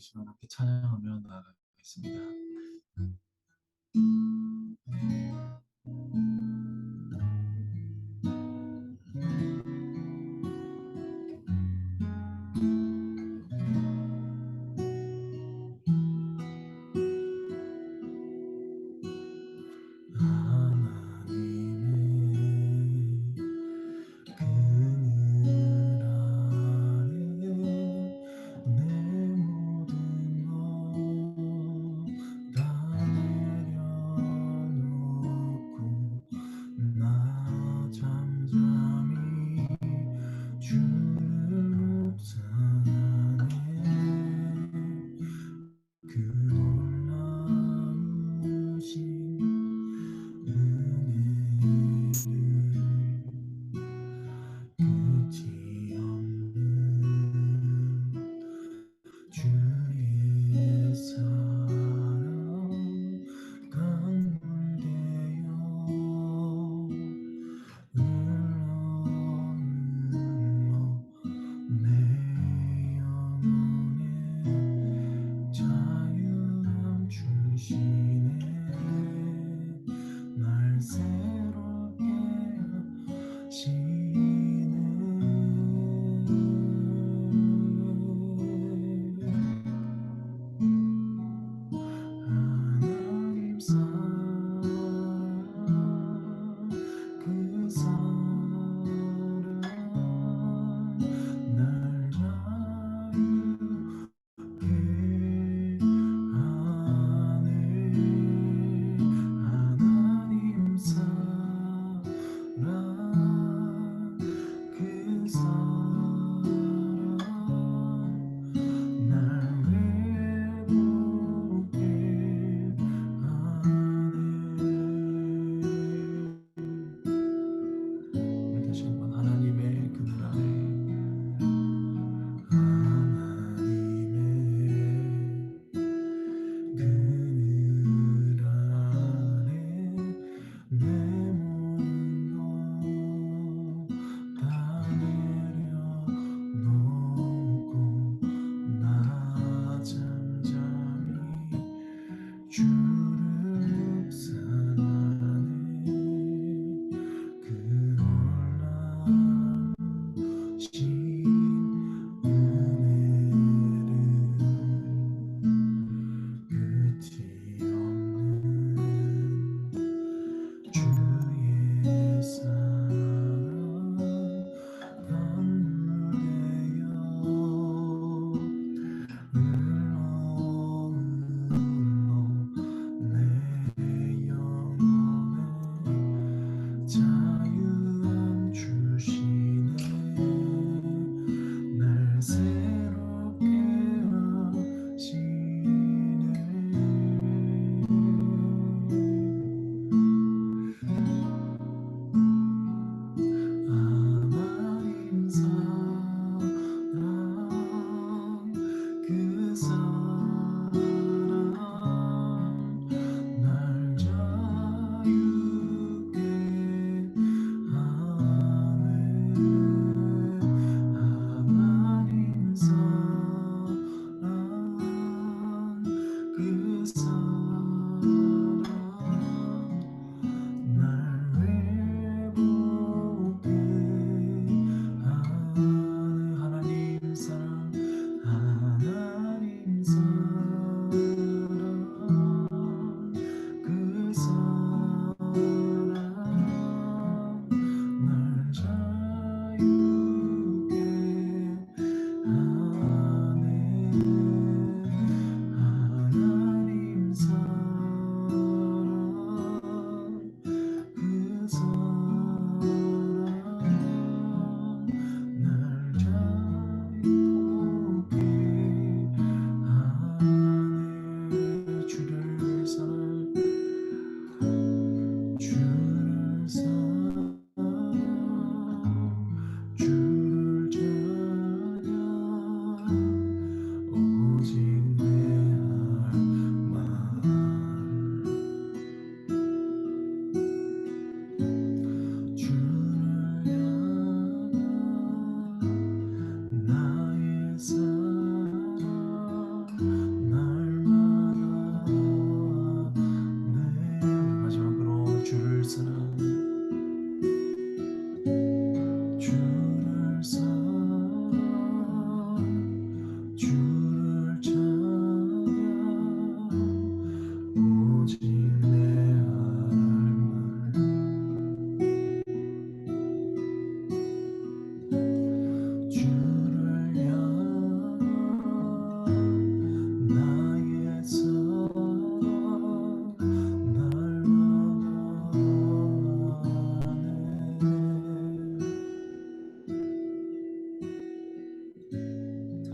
시간 함께 찬양하며 나아가겠습니다. 하나님의 그늘 아래 내 모든 것 다 내려놓고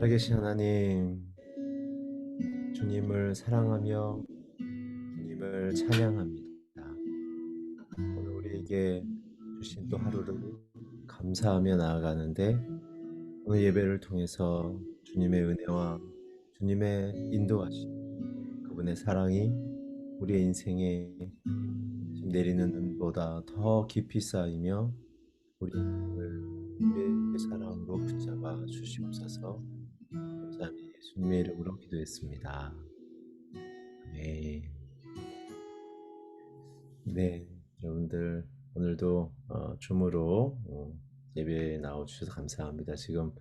살아계신 하나님, 주님을 사랑하며 주님을 찬양합니다. 오늘 우리에게 주신 또 하루를 감사하며 나아가는데 오늘 예배를 통해서 주님의 은혜와 주님의 인도하심, 그분의 사랑이 우리의 인생에 지금 내리는 눈보다 더 깊이 쌓이며 우리 인생을 주의 사랑으로 붙잡아 주시옵소서. 감사하며 예수님의 이름으로 기도했습니다. 아멘. 네, 여러분들 오늘도 줌으로 예배에 나와 주셔서 감사합니다. 지금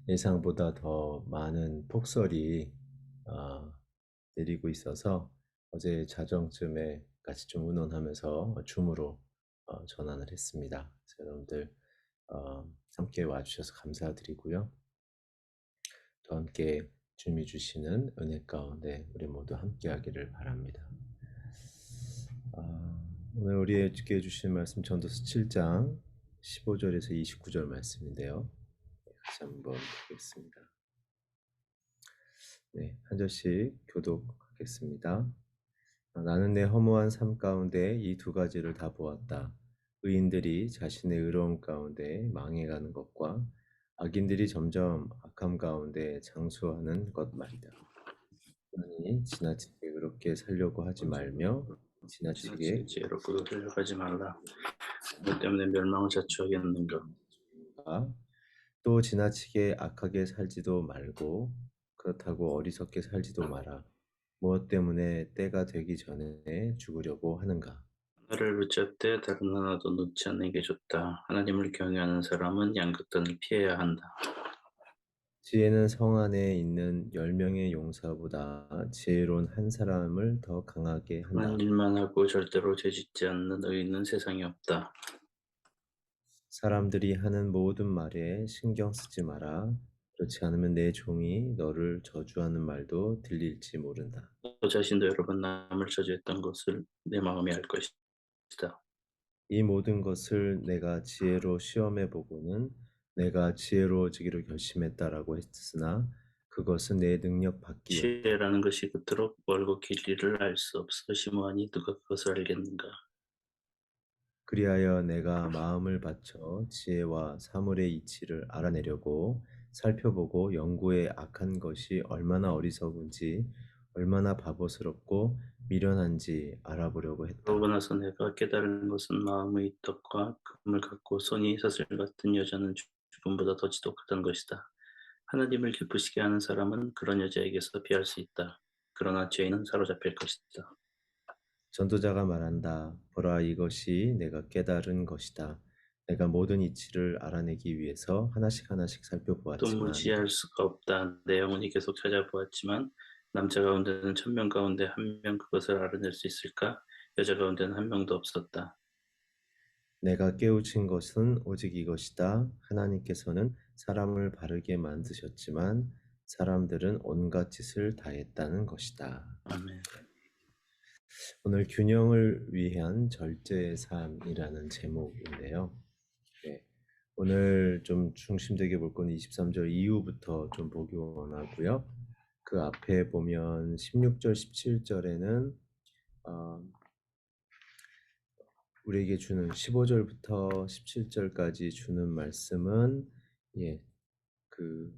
예상보다 더 많은 폭설이 어, 내리고 있어서 어제 자정쯤에 같이 좀 의논하면서 줌으로 전환을 했습니다. 그래서 여러분들 함께 와주셔서 감사드리고요. 또 함께 주님이 주시는 은혜 가운데 우리 모두 함께하기를 바랍니다. 오늘 우리에게 주신 말씀 전도서 7장 15절에서 29절 말씀인데요. 같이 한번 보겠습니다. 네, 한 절씩 교독하겠습니다. 나는 내 허무한 삶 가운데 이 두 가지를 다 보았다. 의인들이 자신의 의로움 가운데 망해가는 것과 악인들이 점점 악함 가운데 장수하는 것 말이다. 그러니 지나치게 의롭게 살려고 하지 말며 지나치게 지나치게 지혜롭고도 흘려가지 말라. 너 때문에 멸망을 자초하겠는가. 또 지나치게 악하게 살지도 말고 그렇다고 어리석게 살지도 마라. 무엇 때문에 때가 되기 전에 죽으려고 하는가? 하나를 붙잡되 다른 하나도 놓지 않는 게 좋다. 하나님을 경외하는 사람은 양극단을 피해야 한다. 지혜는 성 안에 있는 10명의 용사보다 지혜로운 한 사람을 더 강하게 선한 한다. 일만 하고 절대로 죄짓지 않는 의인은 세상에 없다. 사람들이 하는 모든 말에 신경 쓰지 마라. 그렇지 않으면 내 종이 너를 저주하는 말도 들릴지 모른다. 너 자신도 여러 번 남을 저주했던 것을 내 마음이 알 것이다. 이 모든 것을 내가 지혜로 시험해 보고는 내가 지혜로워지기로 결심했다라고 했으나 그것은 내 능력 밖이었다. 지혜라는 것이 그토록 멀고 길이를 알 수 없어 심오하니 누가 그것을 알겠는가. 그리하여 내가 마음을 바쳐 지혜와 사물의 이치를 알아내려고 살펴보고 연구해 악한 것이 얼마나 어리석은지 얼마나 바보스럽고 미련한지 알아보려고 그러고 했다. 나서 내가 깨달은 것은 마음의 떡과 금을 갖고 손이 사슬 같은 여자는 죽음보다 더 지독하다는 것이다. 하나님을 기쁘시게 하는 사람은 그런 여자에게서 피할 수 있다. 그러나 죄인은 사로잡힐 것이다. 전도자가 말한다. 보라, 이것이 내가 깨달은 것이다. 내가 모든 이치를 알아내기 위해서 하나씩 하나씩 또 살펴보았지만 무지할 수가 없다. 내 영혼이 계속 찾아보았지만 남자 가운데는 1000명 가운데 한 명 그것을 알아낼 수 있을까? 여자 가운데는 한 명도 없었다. 내가 깨우친 것은 오직 이것이다. 하나님께서는 사람을 바르게 만드셨지만 사람들은 온갖 짓을 다했다는 것이다. 아멘. 오늘 균형을 위한 절제의 삶이라는 제목인데요. 네. 오늘 좀 중심되게 볼 건 23절 이후부터 좀 보기 원하고요. 그 앞에 보면 16절, 17절에는 우리에게 주는 15절부터 17절까지 주는 말씀은 예, 그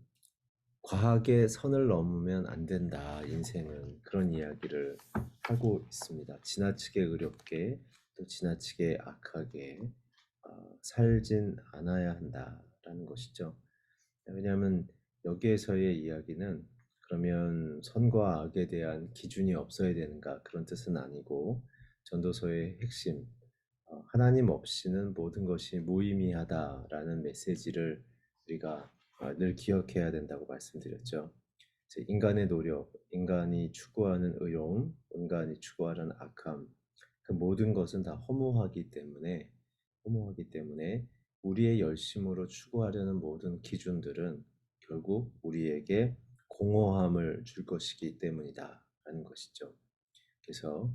과하게 선을 넘으면 안 된다. 인생은 그런 이야기를 하고 있습니다. 지나치게 의롭게 또 지나치게 악하게 살진 않아야 한다라는 것이죠. 왜냐하면 여기에서의 이야기는 그러면 선과 악에 대한 기준이 없어야 되는가 그런 뜻은 아니고 전도서의 핵심 하나님 없이는 모든 것이 무의미하다라는 메시지를 우리가 늘 기억해야 된다고 말씀드렸죠. 인간의 노력, 인간이 추구하는 의로움, 인간이 추구하는 악함, 그 모든 것은 다 허무하기 때문에 우리의 열심으로 추구하려는 모든 기준들은 결국 우리에게 공허함을 줄 것이기 때문이다라는 것이죠. 그래서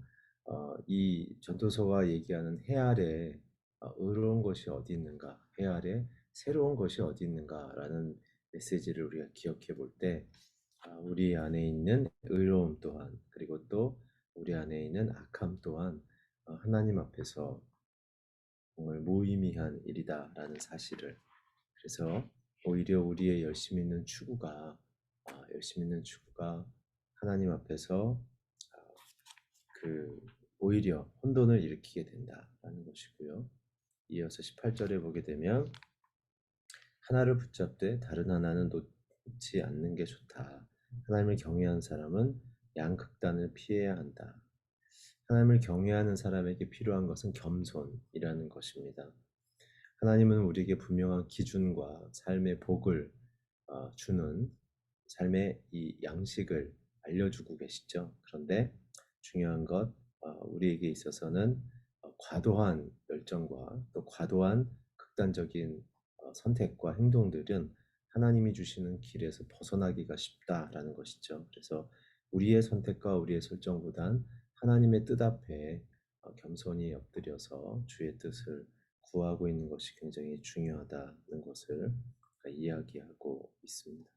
이 전도서가 얘기하는 해 아래 의로운 것이 어디 있는가, 해 아래 새로운 것이 어디 있는가라는 메시지를 우리가 기억해 볼 때, 우리 안에 있는 의로움 또한, 그리고 또 우리 안에 있는 악함 또한 하나님 앞에서 정말 무의미한 일이다라는 사실을, 그래서 오히려 우리의 열심 있는 추구가 하나님 앞에서 오히려 혼돈을 일으키게 된다라는 것이고요. 이어서 18절에 보게 되면 하나를 붙잡되 다른 하나는 놓지 않는 게 좋다. 하나님을 경외하는 사람은 양극단을 피해야 한다. 하나님을 경외하는 사람에게 필요한 것은 겸손이라는 것입니다. 하나님은 우리에게 분명한 기준과 삶의 복을 주는 삶의 이 양식을 알려주고 계시죠. 그런데 중요한 것, 우리에게 있어서는 과도한 열정과 또 과도한 극단적인 선택과 행동들은 하나님이 주시는 길에서 벗어나기가 쉽다라는 것이죠. 그래서 우리의 선택과 우리의 설정보단 하나님의 뜻 앞에 겸손히 엎드려서 주의 뜻을 구하고 있는 것이 굉장히 중요하다는 것을 이야기하고 있습니다.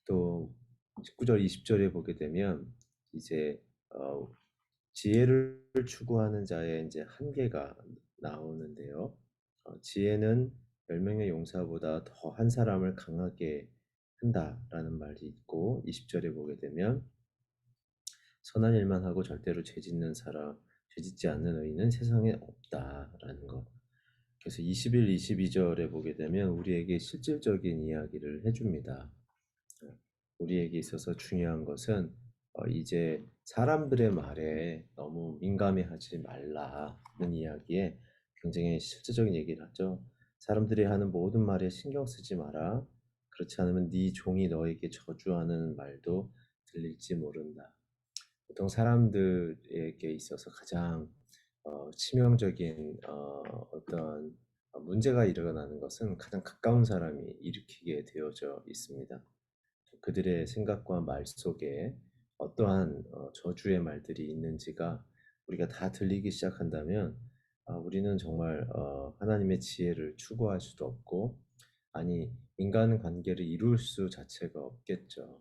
또 19절, 20절에 보게 되면 이제 지혜를 추구하는 자의 이제 한계가 나오는데요. 지혜는 10명의 용사보다 더 한 사람을 강하게 한다라는 말이 있고, 20절에 보게 되면 선한 일만 하고 절대로 죄짓지 않는 의인은 세상에 없다라는 것. 그래서 21, 22절에 보게 되면 우리에게 실질적인 이야기를 해줍니다. 우리에게 있어서 중요한 것은 이제 사람들의 말에 너무 민감해하지 말라는 이야기에 굉장히 실질적인 얘기를 하죠. 사람들이 하는 모든 말에 신경 쓰지 마라. 그렇지 않으면 네 종이 너에게 저주하는 말도 들릴지 모른다. 보통 사람들에게 있어서 가장 치명적인 어떤 문제가 일어나는 것은 가장 가까운 사람이 일으키게 되어져 있습니다. 그들의 생각과 말 속에 어떠한 저주의 말들이 있는지가 우리가 다 들리기 시작한다면 우리는 정말 하나님의 지혜를 추구할 수도 없고, 아니 인간 관계를 이룰 수 자체가 없겠죠.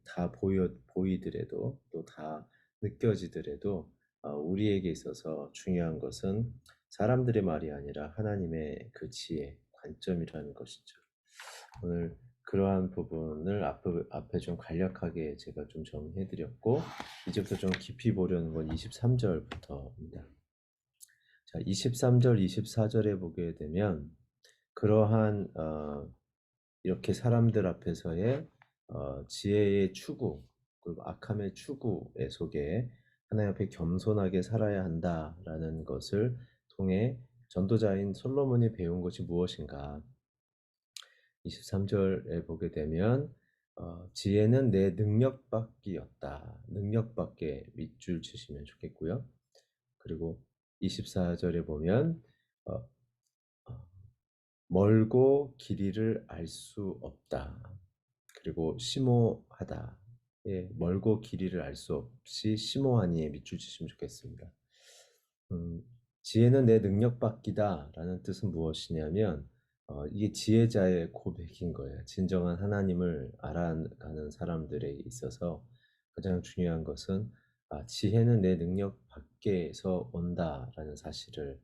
다 보이더라도 또 다 느껴지더라도 우리에게 있어서 중요한 것은 사람들의 말이 아니라 하나님의 그 지혜, 관점이라는 것이죠. 오늘 그러한 부분을 앞에 좀 간략하게 제가 좀 정리해드렸고, 이제부터 좀 깊이 보려는 건 23절부터입니다. 자, 23절, 24절에 보게 되면 그러한 이렇게 사람들 앞에서의 지혜의 추구, 그리고 악함의 추구의 속에 하나님 앞에 겸손하게 살아야 한다라는 것을 통해 전도자인 솔로몬이 배운 것이 무엇인가. 23절에 보게 되면 지혜는 내 능력밖이었다. 능력밖에 밑줄 치시면 좋겠고요. 그리고 24절에 보면 어, 멀고 길이를 알 수 없다. 그리고 심오하다. 예, 멀고 길이를 알 수 없이 심오하니에 밑줄 치시면 좋겠습니다. 지혜는 내 능력밖이다 라는 뜻은 무엇이냐면 이게 지혜자의 고백인 거예요. 진정한 하나님을 알아가는 사람들에 있어서 가장 중요한 것은 지혜는 내 능력 밖에서 온다라는 사실을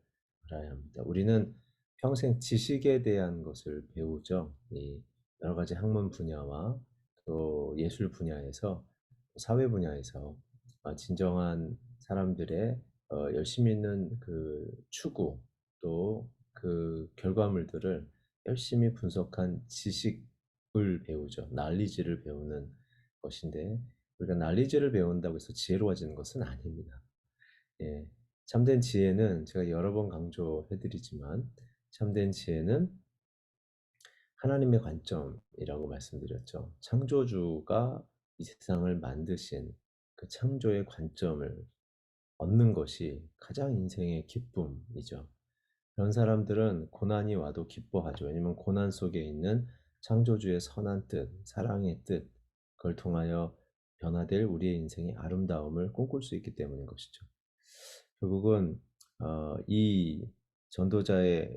알아야 합니다. 우리는 평생 지식에 대한 것을 배우죠. 이 여러 가지 학문 분야와 또 예술 분야에서, 사회 분야에서 진정한 사람들의 열심히 있는 그 추구, 또 그 결과물들을 열심히 분석한 지식을 배우죠. 날리지를 배우는 것인데, 우리가 날리지를 배운다고 해서 지혜로워지는 것은 아닙니다. 예, 참된 지혜는 제가 여러 번 강조해드리지만, 참된 지혜는 하나님의 관점이라고 말씀드렸죠. 창조주가 이 세상을 만드신 그 창조의 관점을 얻는 것이 가장 인생의 기쁨이죠. 그런 사람들은 고난이 와도 기뻐하죠. 왜냐하면 고난 속에 있는 창조주의 선한 뜻, 사랑의 뜻, 그걸 통하여 변화될 우리의 인생의 아름다움을 꿈꿀 수 있기 때문인 것이죠. 결국은 이 전도자의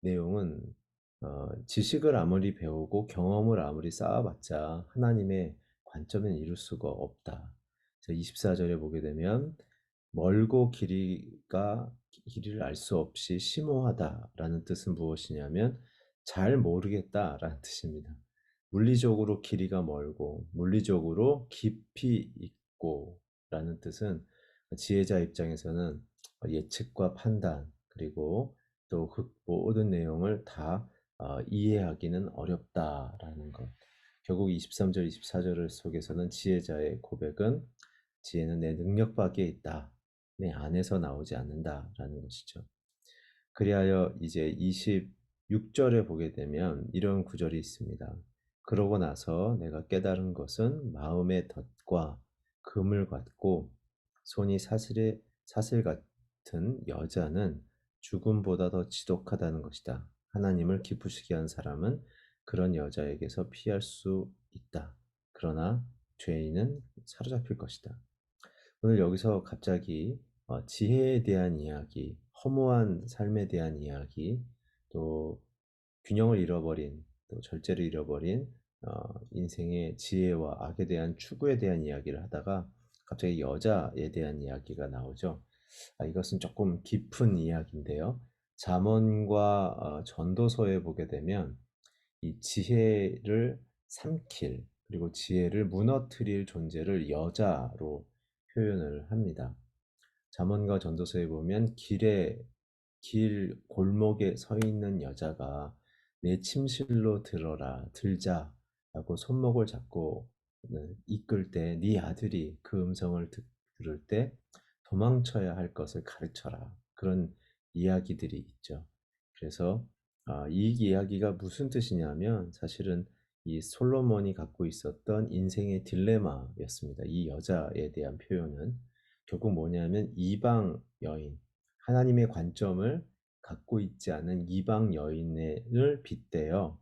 내용은 지식을 아무리 배우고 경험을 아무리 쌓아봤자 하나님의 관점은 이룰 수가 없다. 24절에 보게 되면 멀고 길이를 알 수 없이 심오하다라는 뜻은 무엇이냐면 잘 모르겠다라는 뜻입니다. 물리적으로 길이가 멀고 물리적으로 깊이 있고라는 뜻은 지혜자 입장에서는 예측과 판단 그리고 또 그 모든 내용을 다 이해하기는 어렵다라는 것. 결국 23절, 24절 속에서는 지혜자의 고백은 지혜는 내 능력 밖에 있다. 내 안에서 나오지 않는다라는 것이죠. 그리하여 이제 26절에 보게 되면 이런 구절이 있습니다. 그러고 나서 내가 깨달은 것은 마음의 덫과 금을 갖고 손이 사슬 같은 여자는 죽음보다 더 지독하다는 것이다. 하나님을 기쁘시게 한 사람은 그런 여자에게서 피할 수 있다. 그러나 죄인은 사로잡힐 것이다. 오늘 여기서 갑자기 지혜에 대한 이야기, 허무한 삶에 대한 이야기, 또 균형을 잃어버린, 또 절제를 잃어버린 인생의 지혜와 악에 대한 추구에 대한 이야기를 하다가 갑자기 여자에 대한 이야기가 나오죠. 이것은 조금 깊은 이야기인데요. 잠언과 전도서에 보게 되면 이 지혜를 삼킬 그리고 지혜를 무너뜨릴 존재를 여자로 표현을 합니다. 잠언과 전도서에 보면 길 골목에 서 있는 여자가 내 침실로 들자라고 손목을 잡고 이끌 때 네 아들이 그 음성을 들을 때 도망쳐야 할 것을 가르쳐라. 그런 이야기들이 있죠. 그래서 이 이야기가 무슨 뜻이냐면 사실은 이 솔로몬이 갖고 있었던 인생의 딜레마였습니다. 이 여자에 대한 표현은 결국 뭐냐면 이방 여인, 하나님의 관점을 갖고 있지 않은 이방 여인을 빗대어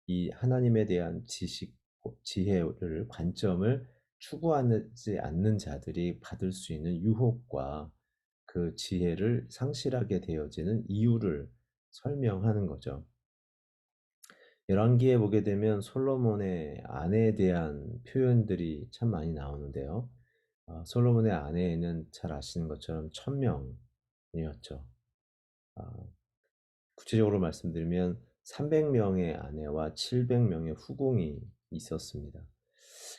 이 하나님에 대한 지식, 지혜를, 관점을 추구하지 않는 자들이 받을 수 있는 유혹과 그 지혜를 상실하게 되어지는 이유를 설명하는 거죠. 열왕기에 보게 되면 솔로몬의 아내에 대한 표현들이 참 많이 나오는데요. 솔로몬의 아내에는 잘 아시는 것처럼 1000명이었죠. 구체적으로 말씀드리면 300명의 아내와 700명의 후궁이 있었습니다.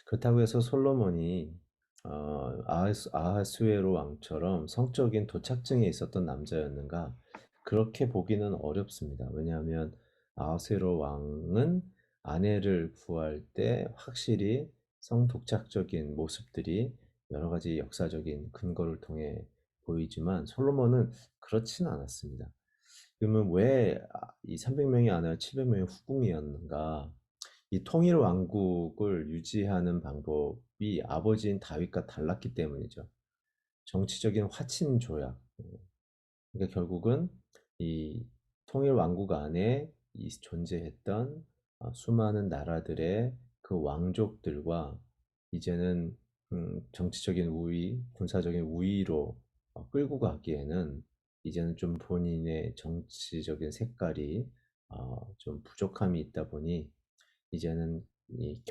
그렇다고 해서 솔로몬이 아하수에로 왕처럼 성적인 도착증에 있었던 남자였는가? 그렇게 보기는 어렵습니다. 왜냐하면 아하수에로 왕은 아내를 구할 때 확실히 성독착적인 모습들이 여러 가지 역사적인 근거를 통해 보이지만 솔로몬은 그렇진 않았습니다. 그러면 왜 이 300명이 아니라 700명의 후궁이었는가? 이 통일 왕국을 유지하는 방법이 아버지인 다윗과 달랐기 때문이죠. 정치적인 화친 조약. 그러니까 결국은 이 통일 왕국 안에 존재했던 수많은 나라들의 그 왕족들과 이제는 정치적인 우위, 군사적인 우위로 끌고 가기에는 이제는 좀 본인의 정치적인 색깔이 좀 부족함이 있다 보니 이제는 이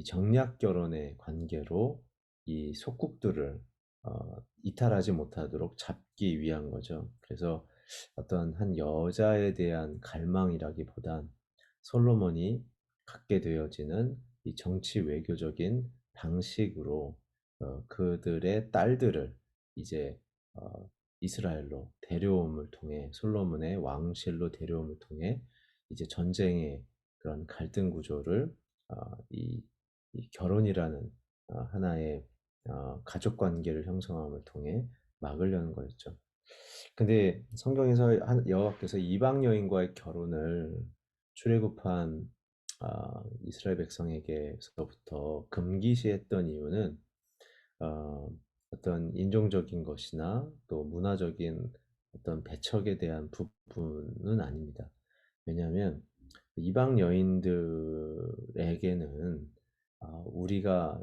정략 결혼의 관계로 이 속국들을 이탈하지 못하도록 잡기 위한 거죠. 그래서 어떤 한 여자에 대한 갈망이라기보단 솔로몬이 갖게 되어지는 이 정치 외교적인 방식으로 그들의 딸들을 이제 이스라엘로 데려옴을 통해 솔로몬의 왕실로 데려옴을 통해 이제 전쟁의 그런 갈등 구조를 이 결혼이라는 하나의 가족 관계를 형성함을 통해 막으려는 거였죠. 근데 성경에서 여호와께서 이방 여인과의 결혼을 출애굽한 이스라엘 백성에게서부터 금기시했던 이유는 어떤 인종적인 것이나 또 문화적인 어떤 배척에 대한 부분은 아닙니다. 왜냐하면 이방 여인들에게는 우리가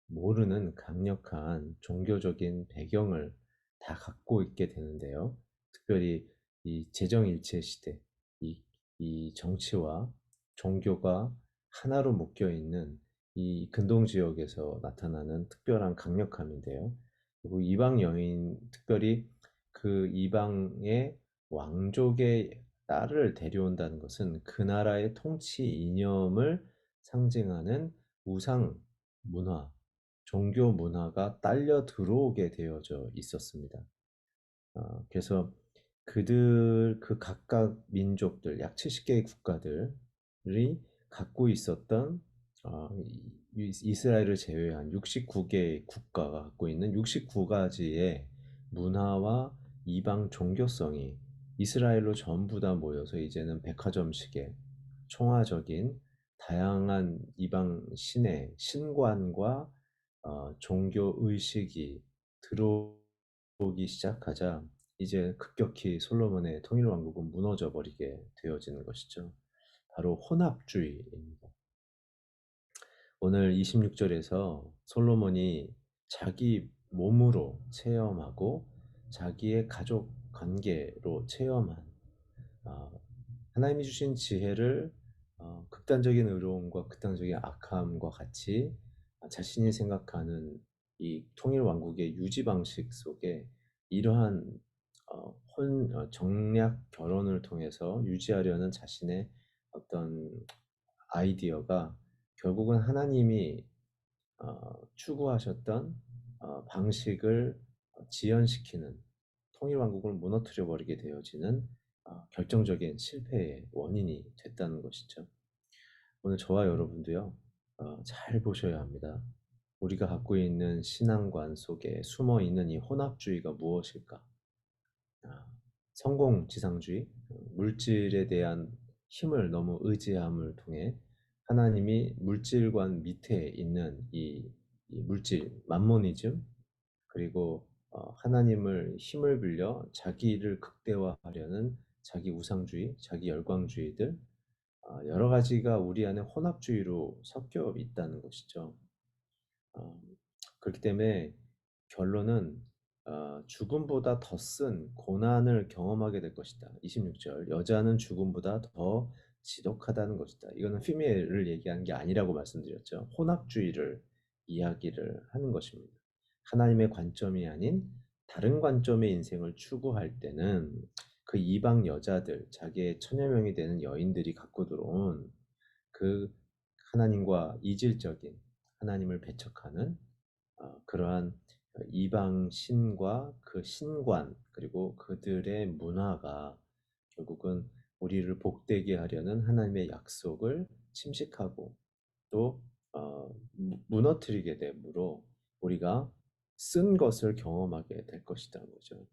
모르는 강력한 종교적인 배경을 다 갖고 있게 되는데요. 특별히 이 재정일체 시대, 이 이 정치와 종교가 하나로 묶여 있는 이 근동 지역에서 나타나는 특별한 강력함인데요. 그리고 이방 여인, 특별히 그 이방의 왕족의 딸을 데려온다는 것은 그 나라의 통치 이념을 상징하는 우상 문화, 종교 문화가 딸려 들어오게 되어져 있었습니다. 그래서 그 각각 민족들, 약 70개의 국가들이 갖고 있었던 이스라엘을 제외한 69개의 국가가 갖고 있는 69가지의 문화와 이방 종교성이 이스라엘로 전부 다 모여서 이제는 백화점식의 총화적인 다양한 이방 신의 신관과 종교 의식이 들어오기 시작하자 이제 급격히 솔로몬의 통일 왕국은 무너져 버리게 되어지는 것이죠. 바로 혼합주의입니다. 오늘 26절에서 솔로몬이 자기 몸으로 체험하고 자기의 가족 관계로 체험한 하나님이 주신 지혜를 극단적인 의로움과 극단적인 악함과 같이 자신이 생각하는 이 통일 왕국의 유지 방식 속에 이러한 정략 결혼을 통해서 유지하려는 자신의 어떤 아이디어가 결국은 하나님이 추구하셨던 방식을 지연시키는 통일 왕국을 무너뜨려 버리게 되어지는 결정적인 실패의 원인이 됐다는 것이죠. 오늘 저와 여러분도요, 잘 보셔야 합니다. 우리가 갖고 있는 신앙관 속에 숨어 있는 이 혼합주의가 무엇일까? 성공지상주의, 물질에 대한 힘을 너무 의지함을 통해 하나님이 물질관 밑에 있는 이 물질, 맘모니즘, 그리고 하나님을 힘을 빌려 자기를 극대화하려는 자기 우상주의, 자기 열광주의들, 여러 가지가 우리 안에 혼합주의로 섞여 있다는 것이죠. 그렇기 때문에 결론은 죽음보다 더 쓴 고난을 경험하게 될 것이다. 26절, 여자는 죽음보다 더 지독하다는 것이다. 이거는 피메를 얘기하는 게 아니라고 말씀드렸죠. 혼합주의를 이야기를 하는 것입니다. 하나님의 관점이 아닌 다른 관점의 인생을 추구할 때는 그 이방 여자들, 자기의 천여 명이 되는 여인들이 갖고 들어온 그 하나님과 이질적인 하나님을 배척하는 그러한 이방 신과 그 신관, 그리고 그들의 문화가 결국은 우리를 복되게 하려는 하나님의 약속을 침식하고 또 무너뜨리게 되므로 우리가 쓴 것을 경험하게 될 것이라는 거죠.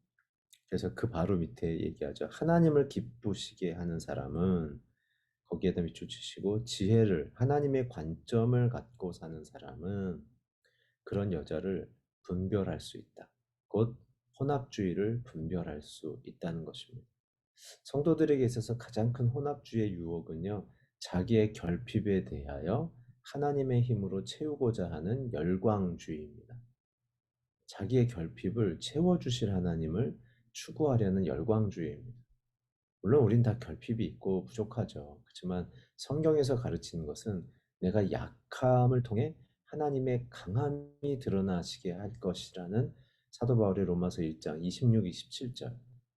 그래서 그 바로 밑에 얘기하죠. 하나님을 기쁘시게 하는 사람은 거기에다 밑줄 치시고, 지혜를, 하나님의 관점을 갖고 사는 사람은 그런 여자를 분별할 수 있다. 곧 혼합주의를 분별할 수 있다는 것입니다. 성도들에게 있어서 가장 큰 혼합주의의 유혹은요, 자기의 결핍에 대하여 하나님의 힘으로 채우고자 하는 열광주의입니다. 자기의 결핍을 채워주실 하나님을 추구하려는 열광주의입니다. 물론 우린 다 결핍이 있고 부족하죠. 그렇지만 성경에서 가르치는 것은 내가 약함을 통해 하나님의 강함이 드러나시게 할 것이라는 사도 바울의 로마서 1장 26, 27절,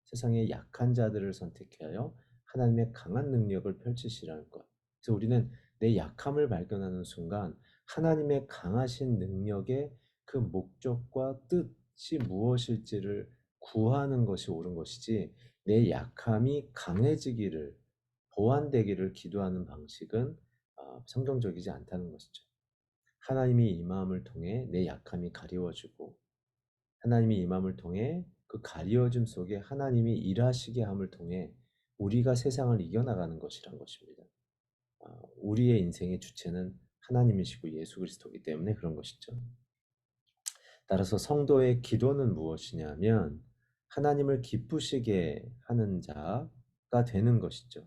세상의 약한 자들을 선택하여 하나님의 강한 능력을 펼치시라는 것. 그래서 우리는 내 약함을 발견하는 순간 하나님의 강하신 능력의 그 목적과 뜻이 무엇일지를 구하는 것이 옳은 것이지, 내 약함이 강해지기를, 보완되기를 기도하는 방식은 성경적이지 않다는 것이죠. 하나님이 이 마음을 통해 내 약함이 가리워지고, 하나님이 이 마음을 통해 그 가리워짐 속에 하나님이 일하시게 함을 통해 우리가 세상을 이겨나가는 것이란 것입니다. 우리의 인생의 주체는 하나님이시고 예수 그리스도이기 때문에 그런 것이죠. 따라서 성도의 기도는 무엇이냐면 하나님을 기쁘시게 하는 자가 되는 것이죠.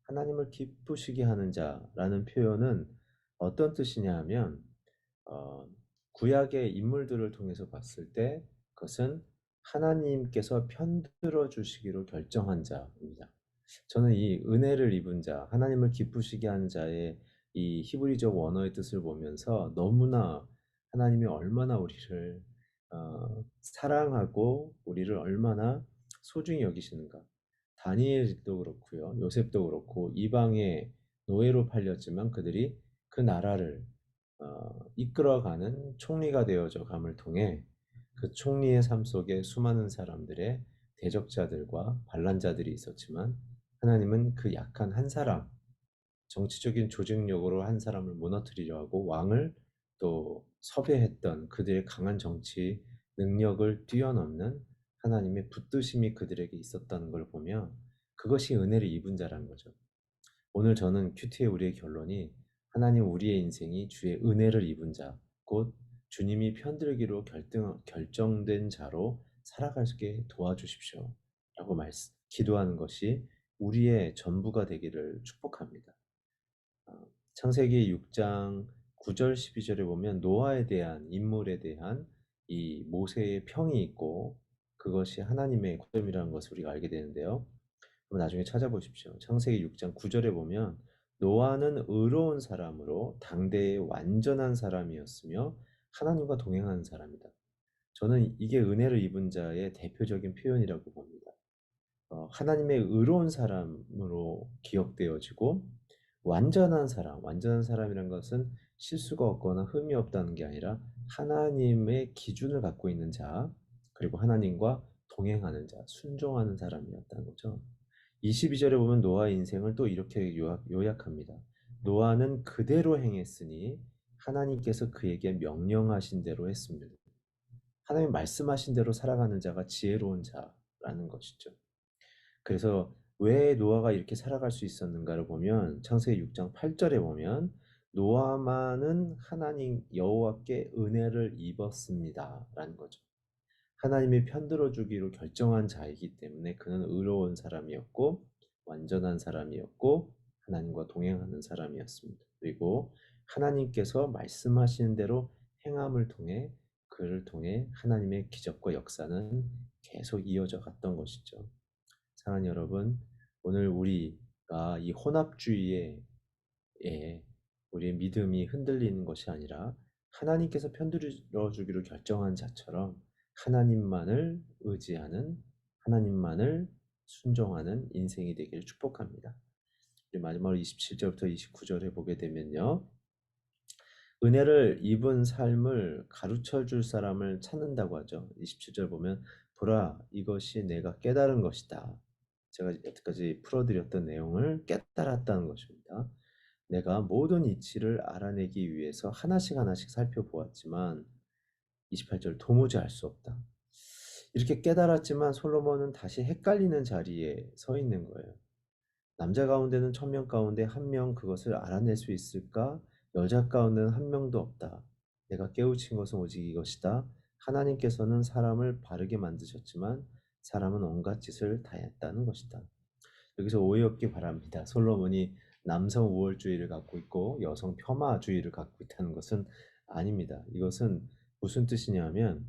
하나님을 기쁘시게 하는 자라는 표현은 어떤 뜻이냐 하면 구약의 인물들을 통해서 봤을 때 그것은 하나님께서 편들어 주시기로 결정한 자입니다. 저는 이 은혜를 입은 자, 하나님을 기쁘시게 하는 자의 이 히브리적 원어의 뜻을 보면서 너무나 하나님이 얼마나 우리를 사랑하고 우리를 얼마나 소중히 여기시는가. 다니엘도 그렇고요. 요셉도 그렇고 이방의 노예로 팔렸지만 그들이 그 나라를 이끌어가는 총리가 되어져 감을 통해 그 총리의 삶 속에 수많은 사람들의 대적자들과 반란자들이 있었지만 하나님은 그 약한 한 사람, 정치적인 조직력으로 한 사람을 무너뜨리려 하고 왕을 또 섭외했던 그들의 강한 정치 능력을 뛰어넘는 하나님의 붙드심이 그들에게 있었다는 걸 보면 그것이 은혜를 입은 자라는 거죠. 오늘 저는 큐티의 우리의 결론이 하나님 우리의 인생이 주의 은혜를 입은 자, 곧 주님이 편들기로 결정된 자로 살아갈 수 있게 도와주십시오. 라고 기도하는 것이 우리의 전부가 되기를 축복합니다. 창세기 6장 9절 12절에 보면 노아에 대한 인물에 대한 이 모세의 평이 있고 그것이 하나님의 고점이라는 것을 우리가 알게 되는데요. 한번 나중에 찾아보십시오. 창세기 6장 9절에 보면 노아는 의로운 사람으로 당대의 완전한 사람이었으며 하나님과 동행하는 사람이다. 저는 이게 은혜를 입은 자의 대표적인 표현이라고 봅니다. 하나님의 의로운 사람으로 기억되어지고 완전한 사람, 완전한 사람이란 것은 실수가 없거나 흠이 없다는 게 아니라 하나님의 기준을 갖고 있는 자, 그리고 하나님과 동행하는 자, 순종하는 사람이었다는 거죠. 22절에 보면 노아의 인생을 또 이렇게 요약합니다. 노아는 그대로 행했으니 하나님께서 그에게 명령하신 대로 했습니다. 하나님 말씀하신 대로 살아가는 자가 지혜로운 자라는 것이죠. 그래서 왜 노아가 이렇게 살아갈 수 있었는가를 보면 창세기 6장 8절에 보면 노아만은 하나님 여호와께 은혜를 입었습니다라는 거죠. 하나님이 편들어 주기로 결정한 자이기 때문에 그는 의로운 사람이었고 완전한 사람이었고 하나님과 동행하는 사람이었습니다. 그리고 하나님께서 말씀하시는 대로 행함을 통해 그를 통해 하나님의 기적과 역사는 계속 이어져 갔던 것이죠. 사랑하는 여러분, 오늘 우리가 이 혼합주의에 우리의 믿음이 흔들리는 것이 아니라 하나님께서 편들어 주기로 결정한 자처럼 하나님만을 의지하는 하나님만을 순종하는 인생이 되기를 축복합니다. 우리 마지막으로 27절부터 29절에 보게 되면요. 은혜를 입은 삶을 가르쳐 줄 사람을 찾는다고 하죠. 27절 보면 보라 이것이 내가 깨달은 것이다. 제가 여태까지 풀어드렸던 내용을 깨달았다는 것입니다. 내가 모든 이치를 알아내기 위해서 하나씩 하나씩 살펴보았지만 28절 도무지 알 수 없다. 이렇게 깨달았지만 솔로몬은 다시 헷갈리는 자리에 서 있는 거예요. 남자 가운데는 1000명 가운데 1명 그것을 알아낼 수 있을까? 여자 가운데는 1명도 없다. 내가 깨우친 것은 오직 이것이다. 하나님께서는 사람을 바르게 만드셨지만 사람은 온갖 짓을 다 했다는 것이다. 여기서 오해 없기 바랍니다. 솔로몬이 남성 우월주의를 갖고 있고 여성 폄하주의를 갖고 있다는 것은 아닙니다. 이것은 무슨 뜻이냐면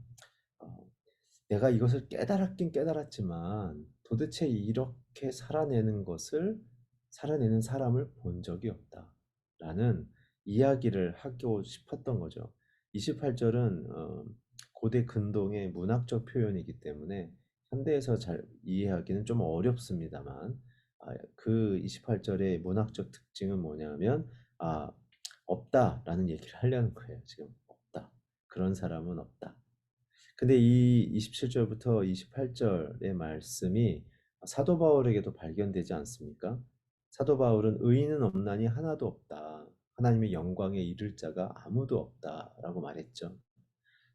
내가 이것을 깨달았긴 깨달았지만 도대체 이렇게 살아내는 사람을 본 적이 없다. 라는 이야기를 하고 싶었던 거죠. 28절은 고대 근동의 문학적 표현이기 때문에 현대에서 잘 이해하기는 좀 어렵습니다만 그 28절의 문학적 특징은 뭐냐면 없다라는 얘기를 하려는 거예요. 지금 없다. 그런 사람은 없다. 근데 이 27절부터 28절의 말씀이 사도 바울에게도 발견되지 않습니까? 사도 바울은 의인은 없나니 하나도 없다. 하나님의 영광에 이를 자가 아무도 없다라고 말했죠.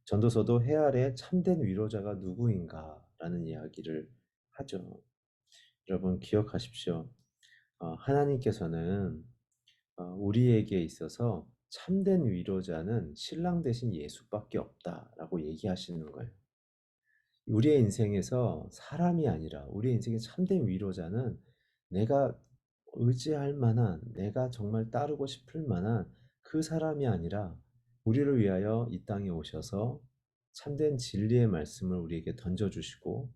전도서도 해 아래 참된 위로자가 누구인가 라는 이야기를 하죠. 여러분 기억하십시오. 하나님께서는 우리에게 있어서 참된 위로자는 신랑 대신 예수밖에 없다라고 얘기하시는 거예요. 우리의 인생에서 사람이 아니라 우리의 인생의 참된 위로자는 내가 의지할 만한, 내가 정말 따르고 싶을 만한 그 사람이 아니라 우리를 위하여 이 땅에 오셔서 참된 진리의 말씀을 우리에게 던져주시고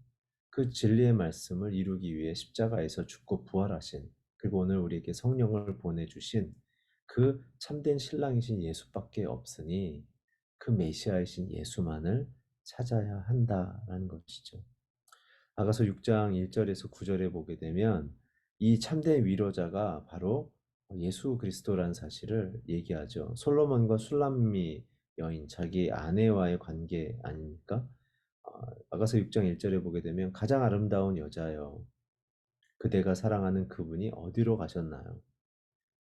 그 진리의 말씀을 이루기 위해 십자가에서 죽고 부활하신, 그리고 오늘 우리에게 성령을 보내주신 그 참된 신랑이신 예수밖에 없으니 그 메시아이신 예수만을 찾아야 한다라는 것이죠. 아가서 6장 1절에서 9절에 보게 되면 이 참된 위로자가 바로 예수 그리스도라는 사실을 얘기하죠. 솔로몬과 술람미 여인, 자기 아내와의 관계 아닙니까? 아가서 6장 1절에 보게 되면 가장 아름다운 여자여, 그대가 사랑하는 그분이 어디로 가셨나요?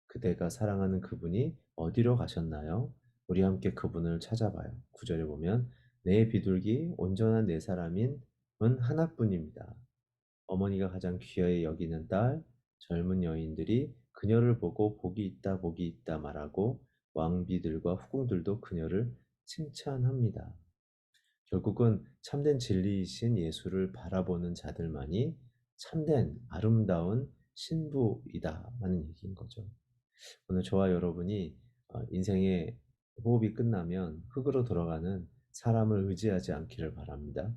그대가 사랑하는 그분이 어디로 가셨나요? 우리 함께 그분을 찾아봐요. 9절에 보면 내 비둘기 온전한 내 사람인 은 하나뿐입니다. 어머니가 가장 귀하게 여기는 딸, 젊은 여인들이 그녀를 보고 복이 있다 말하고 왕비들과 후궁들도 그녀를 칭찬합니다. 결국은 참된 진리이신 예수를 바라보는 자들만이 참된 아름다운 신부이다라는 얘기인 거죠. 오늘 저와 여러분이 인생의 호흡이 끝나면 흙으로 돌아가는 사람을 의지하지 않기를 바랍니다.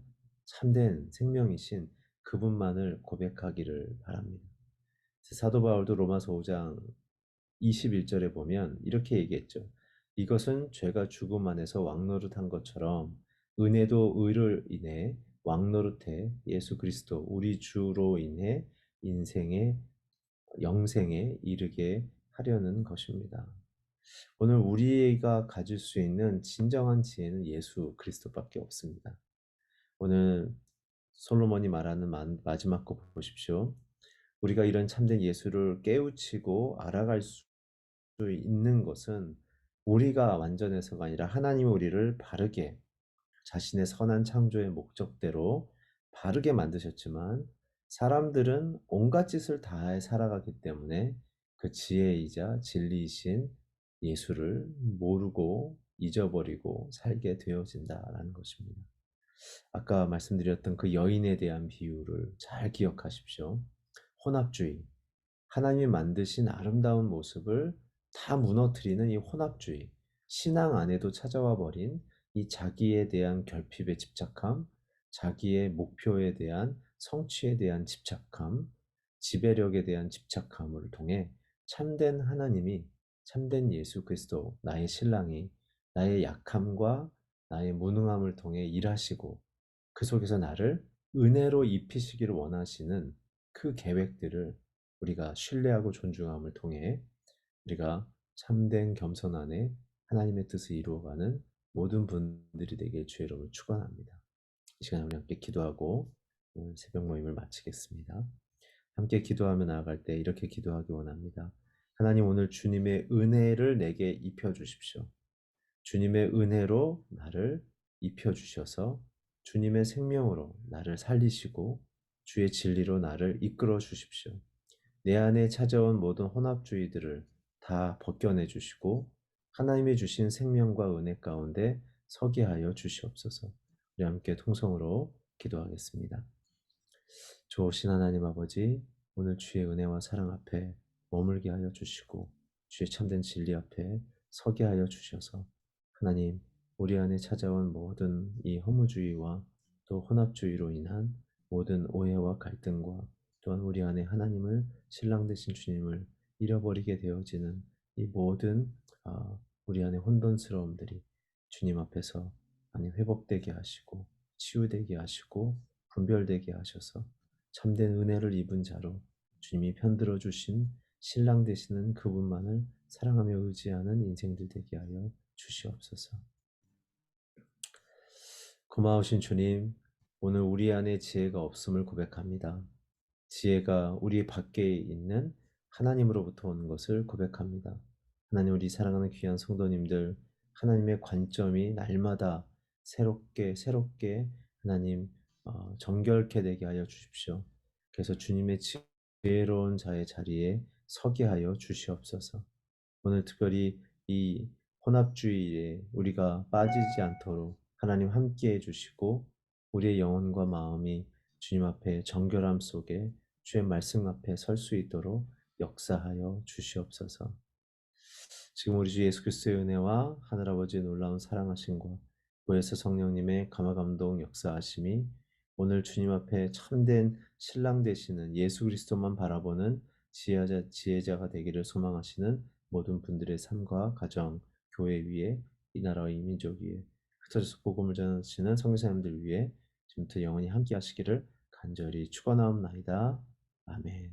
참된 생명이신 그분만을 고백하기를 바랍니다. 사도 바울도 로마서 5장 21절에 보면 이렇게 얘기했죠. 이것은 죄가 죽음 안에서 왕노릇한 것처럼 은혜도 의를 인해 왕노릇해 예수 그리스도 우리 주로 인해 인생의 영생에 이르게 하려는 것입니다. 오늘 우리가 가질 수 있는 진정한 지혜는 예수 그리스도밖에 없습니다. 오늘 솔로몬이 말하는 마지막 거 보십시오. 우리가 이런 참된 예수를 깨우치고 알아갈 수 있는 것은 우리가 완전해서가 아니라 하나님이 우리를 바르게 자신의 선한 창조의 목적대로 바르게 만드셨지만 사람들은 온갖 짓을 다해 살아가기 때문에 그 지혜이자 진리이신 예수를 모르고 잊어버리고 살게 되어진다라는 것입니다. 아까 말씀드렸던 그 여인에 대한 비유를 잘 기억하십시오. 혼합주의, 하나님이 만드신 아름다운 모습을 다 무너뜨리는 이 혼합주의, 신앙 안에도 찾아와 버린 이 자기에 대한 결핍에 집착함, 자기의 목표에 대한 성취에 대한 집착함, 지배력에 대한 집착함을 통해 참된 하나님이, 참된 예수 그리스도, 나의 신랑이 나의 약함과 나의 무능함을 통해 일하시고 그 속에서 나를 은혜로 입히시기를 원하시는 그 계획들을 우리가 신뢰하고 존중함을 통해 우리가 참된 겸손 안에 하나님의 뜻을 이루어가는 모든 분들이 되길 주의 이름으로 축원합니다. 이 시간에 우리 함께 기도하고 오늘 새벽 모임을 마치겠습니다. 함께 기도하며 나아갈 때 이렇게 기도하기 원합니다. 하나님, 오늘 주님의 은혜를 내게 입혀주십시오. 주님의 은혜로 나를 입혀주셔서 주님의 생명으로 나를 살리시고 주의 진리로 나를 이끌어 주십시오. 내 안에 찾아온 모든 혼합주의들을 다 벗겨내 주시고 하나님이 주신 생명과 은혜 가운데 서게 하여 주시옵소서. 우리 함께 통성으로 기도하겠습니다. 좋으신 하나님 아버지, 오늘 주의 은혜와 사랑 앞에 머물게 하여 주시고 주의 참된 진리 앞에 서게 하여 주셔서 하나님, 우리 안에 찾아온 모든 이 허무주의와 또 혼합주의로 인한 모든 오해와 갈등과 또한 우리 안에 하나님을 신랑 되신 주님을 잃어버리게 되어지는 이 모든 우리 안에 혼돈스러움들이 주님 앞에서 많이 회복되게 하시고 치유되게 하시고 분별되게 하셔서 참된 은혜를 입은 자로 주님이 편들어 주신 신랑 되시는 그분만을 사랑하며 의지하는 인생들 되게 하여 주시옵소서. 고마우신 주님, 오늘 우리 안에 지혜가 없음을 고백합니다. 지혜가 우리 밖에 있는 하나님으로부터 오는 것을 고백합니다. 하나님, 우리 사랑하는 귀한 성도님들, 하나님의 관점이 날마다 새롭게 하나님 정결케 되게 하여 주십시오. 그래서 주님의 지혜로운 자의 자리에 서게 하여 주시옵소서. 오늘 특별히 이 혼합주의에 우리가 빠지지 않도록 하나님 함께해 주시고 우리의 영혼과 마음이 주님 앞에 정결함 속에 주의 말씀 앞에 설 수 있도록 역사하여 주시옵소서. 지금 우리 주 예수 그리스도의 은혜와 하늘아버지의 놀라운 사랑하심과 구에서 성령님의 감화 감동 역사하심이 오늘 주님 앞에 참된 신랑 되시는 예수 그리스도만 바라보는 지혜자가 되기를 소망하시는 모든 분들의 삶과 가정, 교회 위에 이 나라와 이 민족 위에 흩어져서 복음을 전하시는 성교사님들 위해 지금부터 영원히 함께 하시기를 간절히 축원하옵나이다. 아멘.